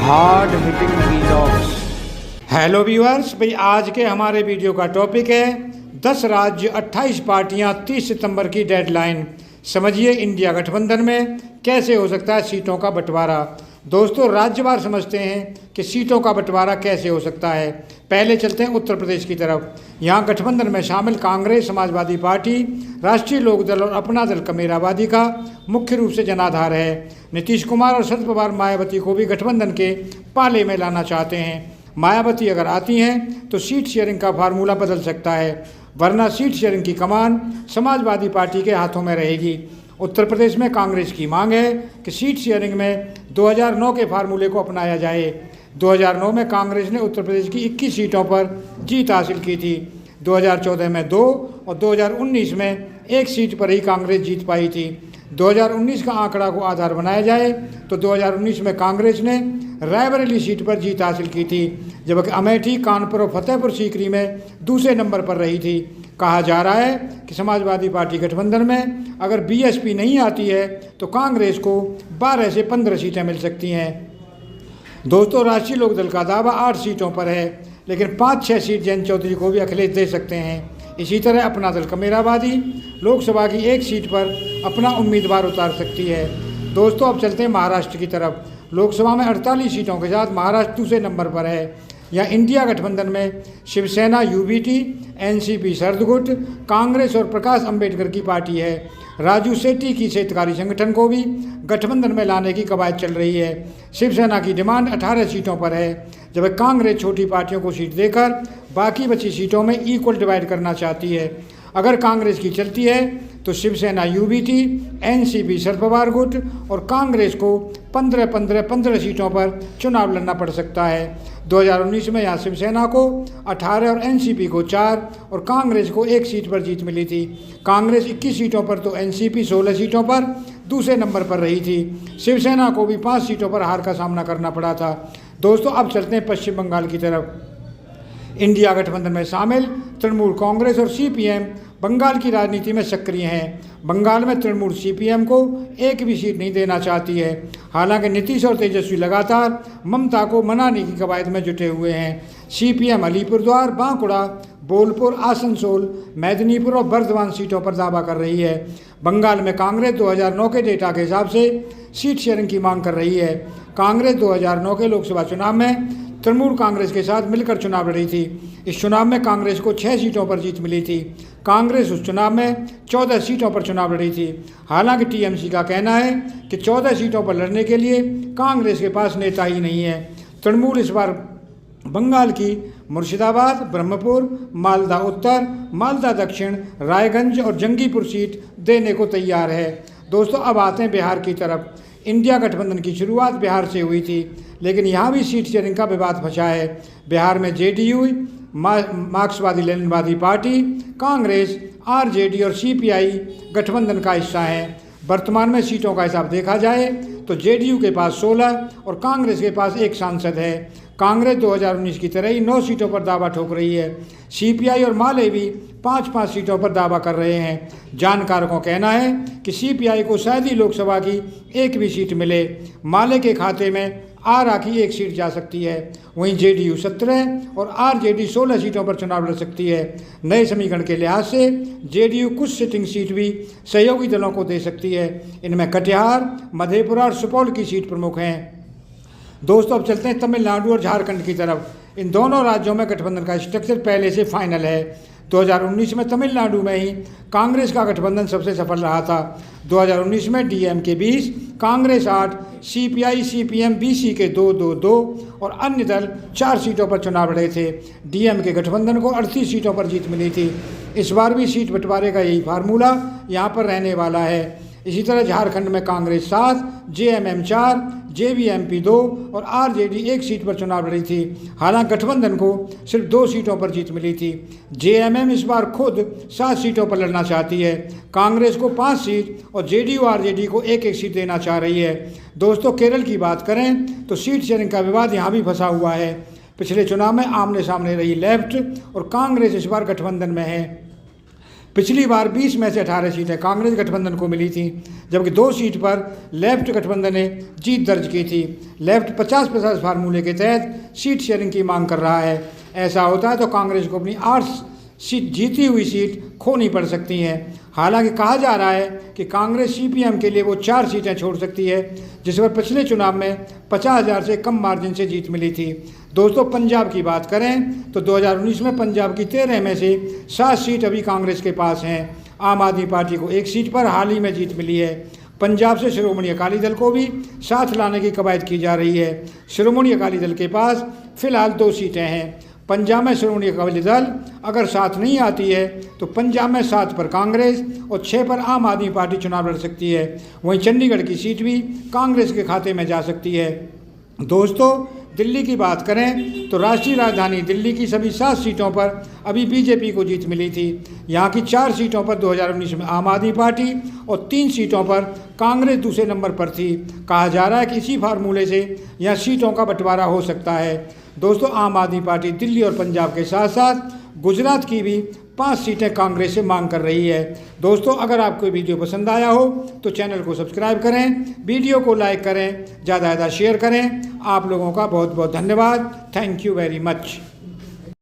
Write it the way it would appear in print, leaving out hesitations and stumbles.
Hard hitting vlogs. Hello viewers, भाई आज के हमारे वीडियो का टॉपिक है 10 राज्य 28 पार्टियां 30 सितंबर की डेडलाइन। समझिए इंडिया गठबंधन में कैसे हो सकता है सीटों का बंटवारा। दोस्तों राज्यवार समझते हैं कि सीटों का बंटवारा कैसे हो सकता है। पहले चलते हैं उत्तर प्रदेश की तरफ। यहाँ गठबंधन में शामिल कांग्रेस, समाजवादी पार्टी, राष्ट्रीय लोकदल और अपना दल कमेरावादी का मुख्य रूप से जनाधार है। नीतीश कुमार और शरद पवार मायावती को भी गठबंधन के पाले में लाना चाहते हैं। मायावती अगर आती हैं तो सीट शेयरिंग का फार्मूला बदल सकता है, वरना सीट शेयरिंग की कमान समाजवादी पार्टी के हाथों में रहेगी। उत्तर प्रदेश में कांग्रेस की मांग है कि सीट शेयरिंग में 2009 के फार्मूले को अपनाया जाए। 2009 में कांग्रेस ने उत्तर प्रदेश की 21 सीटों पर जीत हासिल की थी। 2014 में 2 और 2019 में 1 सीट पर ही कांग्रेस जीत पाई थी। 2019 का आंकड़ा को आधार बनाया जाए तो 2019 में कांग्रेस ने रायबरेली सीट पर जीत हासिल की थी, जबकि अमेठी, कानपुर और फतेहपुर सीकरी में दूसरे नंबर पर रही थी। कहा जा रहा है कि समाजवादी पार्टी गठबंधन में अगर बीएसपी नहीं आती है तो कांग्रेस को 12 से 15 सीटें मिल सकती हैं। दोस्तों राष्ट्रीय लोकदल का दावा 8 सीटों पर है, लेकिन 5-6 सीट जयंत चौधरी को भी अखिलेश दे सकते हैं। इसी तरह अपना दल कमेरावादी लोकसभा की 1 सीट पर अपना उम्मीदवार उतार सकती है। दोस्तों अब चलते हैं महाराष्ट्र की तरफ। लोकसभा में 48 सीटों के साथ महाराष्ट्र दूसरे नंबर पर है। यहाँ इंडिया गठबंधन में शिवसेना, यूबीटी, एनसीपी, शरद, कांग्रेस और प्रकाश अंबेडकर की पार्टी है। राजू सेठी की हितकारी संगठन को भी गठबंधन में लाने की कवायद चल रही है। शिवसेना की डिमांड 18 सीटों पर है, जबकि कांग्रेस छोटी पार्टियों को सीट देकर बाकी बची सीटों में इक्वल डिवाइड करना चाहती है। अगर कांग्रेस की चलती है तो शिवसेना, यूबीटी, एनसीपी, शरद पवार गुट और कांग्रेस को 15 सीटों पर चुनाव लड़ना पड़ सकता है। 2019 में यहाँ शिवसेना को 18 और एनसीपी को 4 और कांग्रेस को 1 सीट पर जीत मिली थी। कांग्रेस 21 सीटों पर तो एनसीपी 16 सीटों पर दूसरे नंबर पर रही थी। शिवसेना को भी 5 सीटों पर हार का सामना करना पड़ा था। दोस्तों अब चलते हैं पश्चिम बंगाल की तरफ। इंडिया गठबंधन में शामिल तृणमूल कांग्रेस और सीपीएम बंगाल की राजनीति में सक्रिय हैं। बंगाल में तृणमूल सीपीएम को 1 भी सीट नहीं देना चाहती है। हालांकि नीतीश और तेजस्वी लगातार ममता को मनाने की कवायद में जुटे हुए हैं। सीपीएम अलीपुरद्वार, बांकुड़ा, बोलपुर, आसनसोल, मेदिनीपुर और बर्धमान सीटों पर दावा कर रही है। बंगाल में कांग्रेस 2009 के डेटा के हिसाब से सीट शेयरिंग की मांग कर रही है। कांग्रेस 2009 के लोकसभा चुनाव में तृणमूल कांग्रेस के साथ मिलकर चुनाव लड़ी थी। इस चुनाव में कांग्रेस को 6 सीटों पर जीत मिली थी। कांग्रेस उस चुनाव में 14 सीटों पर चुनाव लड़ी थी। हालांकि टीएमसी का कहना है कि 14 सीटों पर लड़ने के लिए कांग्रेस के पास नेता ही नहीं है। तृणमूल इस बार बंगाल की मुर्शिदाबाद, ब्रह्मपुर, मालदा उत्तर, मालदा दक्षिण, रायगंज और जंगीपुर सीट देने को तैयार है। दोस्तों अब आते हैं बिहार की तरफ। इंडिया गठबंधन की शुरुआत बिहार से हुई थी, लेकिन यहाँ भी सीट शेयरिंग का विवाद फंसा है। बिहार में जेडीयू, मार्क्सवादी लेनिनवादी पार्टी, कांग्रेस, आरजेडी और सीपीआई गठबंधन का हिस्सा हैं। वर्तमान में सीटों का हिसाब देखा जाए तो जेडीयू के पास 16 और कांग्रेस के पास 1 सांसद है। कांग्रेस 2019 की तरह ही 9 सीटों पर दावा ठोक रही है। सीपीआई और माले भी 5-5 सीटों पर दावा कर रहे हैं। जानकारों का कहना है कि सीपीआई को शायद ही लोकसभा की 1 भी सीट मिले। माले के खाते में आरा की 1 सीट जा सकती है। वहीं जेडीयू 17 और आरजेडी 16 सीटों पर चुनाव लड़ सकती है। नए समीकरण के लिहाज से जेडीयू कुछ सिटिंग सीट भी सहयोगी दलों को दे सकती है। इनमें कटिहार, मधेपुरा और सुपौल की सीट प्रमुख हैं। दोस्तों अब चलते हैं तमिलनाडु और झारखंड की तरफ। इन दोनों राज्यों में गठबंधन का स्ट्रक्चर पहले से फाइनल है। 2019 में तमिलनाडु में ही कांग्रेस का गठबंधन सबसे सफल रहा था। 2019 में DMK 20, Congress 8, CPI, CPM, BC के 2-2-2 और अन्य दल 4 सीटों पर चुनाव लड़े थे। डीएमके गठबंधन को 38 सीटों पर जीत मिली थी। इस बार भी सीट बंटवारे का यही फार्मूला यहाँ पर रहने वाला है। इसी तरह झारखंड में कांग्रेस 7, जेएमएम 4, जेवीएमपी 2 और आरजेडी 1 सीट पर चुनाव लड़ी थी। हालांकि गठबंधन को सिर्फ 2 सीटों पर जीत मिली थी। जेएमएम इस बार खुद 7 सीटों पर लड़ना चाहती है। कांग्रेस को 5 सीट और जेडीयू आरजेडी को 1-1 सीट देना चाह रही है। दोस्तों केरल की बात करें तो सीट शेयरिंग का विवाद यहाँ भी फंसा हुआ है। पिछले चुनाव में आमने सामने रही लेफ्ट और कांग्रेस इस बार गठबंधन में है। पिछली बार 20 में से 18 सीटें कांग्रेस गठबंधन को मिली थी, जबकि 2 सीट पर लेफ्ट गठबंधन ने जीत दर्ज की थी। लेफ्ट 50-50 फार्मूले के तहत सीट शेयरिंग की मांग कर रहा है। ऐसा होता है तो कांग्रेस को अपनी 8 सीट जीती हुई सीट खोनी पड़ सकती हैं। हालांकि कहा जा रहा है कि कांग्रेस सीपीएम के लिए वो 4 सीटें छोड़ सकती है, जिस पर पिछले चुनाव में 50,000 से कम मार्जिन से जीत मिली थी। दोस्तों, पंजाब की बात करें तो 2019 में पंजाब की 13 में से 7 सीट अभी कांग्रेस के पास हैं। आम आदमी पार्टी को 1 सीट पर हाल ही में जीत मिली है। पंजाब से श्रोमणी अकाली दल को भी साथ लाने की कवायद की जा रही है। श्रोमणी अकाली दल के पास फिलहाल 2 सीटें हैं। पंजाब में श्रोमणी अकाली दल अगर साथ नहीं आती है तो पंजाब में 7 पर कांग्रेस और 6 पर आम आदमी पार्टी चुनाव लड़ सकती है। वहीं चंडीगढ़ की सीट भी कांग्रेस के खाते में जा सकती है। दोस्तों, दिल्ली की बात करें तो राष्ट्रीय राजधानी दिल्ली की सभी 7 सीटों पर अभी बीजेपी को जीत मिली थी। यहाँ की 4 सीटों पर 2019 में आम आदमी पार्टी और 3 सीटों पर कांग्रेस दूसरे नंबर पर थी। कहा जा रहा है कि इसी फार्मूले से यहाँ सीटों का बंटवारा हो सकता है। दोस्तों, आम आदमी पार्टी दिल्ली और पंजाब के साथ साथ गुजरात की भी 5 सीटें कांग्रेस से मांग कर रही है। दोस्तों, अगर आपको वीडियो पसंद आया हो तो चैनल को सब्सक्राइब करें, वीडियो को लाइक करें, ज़्यादा से ज़्यादा शेयर करें। आप लोगों का बहुत बहुत धन्यवाद। Thank you very much.